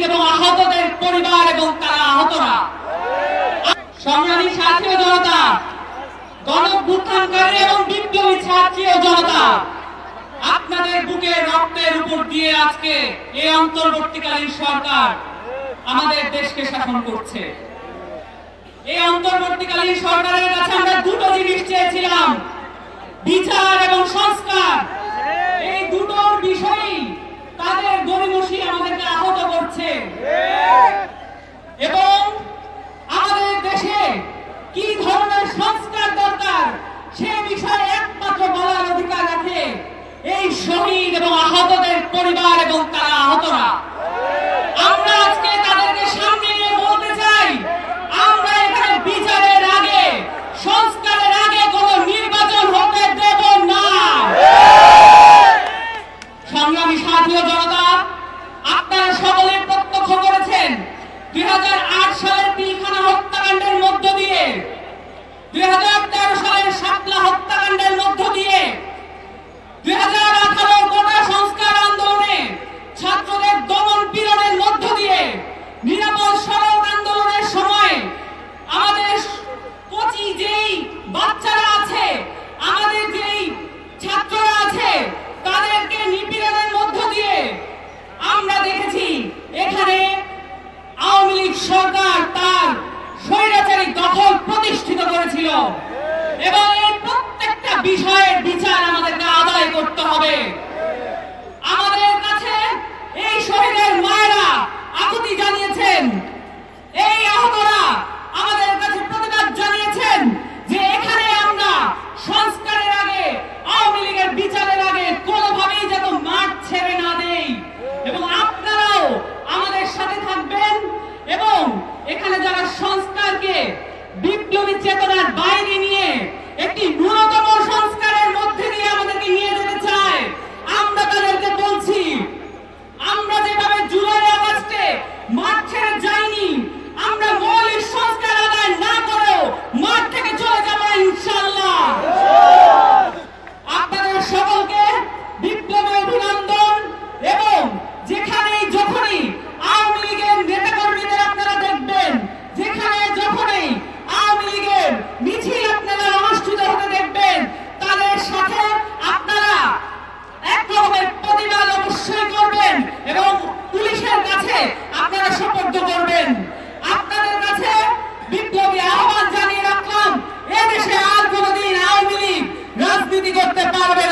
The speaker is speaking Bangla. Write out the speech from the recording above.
এবং আহতদের পরিবার এবং তারা আহতরা। সংগ্রামী ছাত্র জনতা, গণঅভ্যুত্থানকারী এবং বিপ্লবী ছাত্রী ও জনতা, আপনাদের বুকের রক্তের উপর দিয়ে আজকে এই অন্তর্বর্তীকালীন সরকার আমাদের দেশকে শাসন করছে। এই অন্তর্বর্তীকালীন সরকারের কাছে আমরা দুটো জিনিস চেয়েছিলাম, বিচার এবং সংস্কার। এই দুটোর বিষয়ই তাদের গরিমসি আমাদেরকে আহত করছে এবং আমাদের দেশে কি ধরনের সংস্কার দরকার সে বিষয়ে একমাত্র বলার অধিকার রাখে এই শহীদ এবং আহতদের পরিবার এবং তারা আহতরা। আমরা আজকে তাদেরকে সামনে নিয়ে বলতে চাই, আমরা এখানে বিচারের আগে, সংস্কারের আগে কোন নির্বাচন হতে দেব না। সংগ্রামী সাথী ও জনতা, আপনারা সকলে প্রত্যক্ষ করেছেন 2008 সালের পিলখানা হত্যাকাণ্ডের মধ্য দিয়ে, 2013 সালের শাপলা হত্যাকাণ্ডের মধ্য দিয়ে, 2018 কোটা সংস্কার আন্দোলনে ছাত্রদের দমন পীড়নের মধ্য দিয়ে, নিরাপদ সড়ক আন্দোলনের সময় আমাদের কচি যেই বাচ্চারা আছে, আমাদের যেই ছাত্ররা আছে, তাদেরকে নিপীড়নের মধ্য দিয়ে আমরা দেখেছি এখানে আওয়ামী লীগ সরকার তার স্বৈরাচারী দখল প্রতিষ্ঠিত করেছিল এবং এই প্রত্যেকটা বিষয়ের বিচার আমাদেরকে আদায় করতে হবে। আমাদের কাছে এই শহীদের মায়েরা আকুতি জানিয়েছেন, এই আহতরা আমাদের কাছে প্রতিবাদ জানিয়েছেন যে এখানে আমরা সংস্কারের আগে, আওয়ামী লীগের বিচারের আগে কোনোভাবেই যেন মাঠ ছেড়ে না দেই এবং আপনারাও আমাদের সাথে থাকবেন এবং এখানে যারা সংস্কারকে বিপ্লবী চেতনার বাইরে নিয়ে একটি ন্যূনতম সংস্কারের মধ্যে দিয়ে আমাদেরকে নিয়ে যেতে চায়, আমরা তাদেরকে বলছি, আমরা যেভাবে জুলাই আগস্টে মাঠ ছেড়ে যাইনি, আমরা মৌলিক সংস্কার আদায় না করেও মাঠ থেকে চলে যাব ইনশাআল্লাহ। আপনাদের সকলকে বিপ্লবী অভিনন্দন এবং যেখানেই যখনই আওয়ামী লীগের নেতাকর্মীদের আপনারা দেখবেন, যেখানে যখনই আওয়ামী লীগের মিছিল আপনারা অনুষ্ঠিত হতে দেখবেন, তাদের সাথে আপনারা এক রকমের প্রতিবাদ অবশ্যই করবেন এবং পুলিশের কাছে আপনারা সোপর্দ করবেন। আপনাদের কাছে বিপ্লবী আহ্বান জানিয়ে রাখলাম, এদেশে আর কোনোদিন আওয়ামী লীগ রাজনীতি করতে পারবে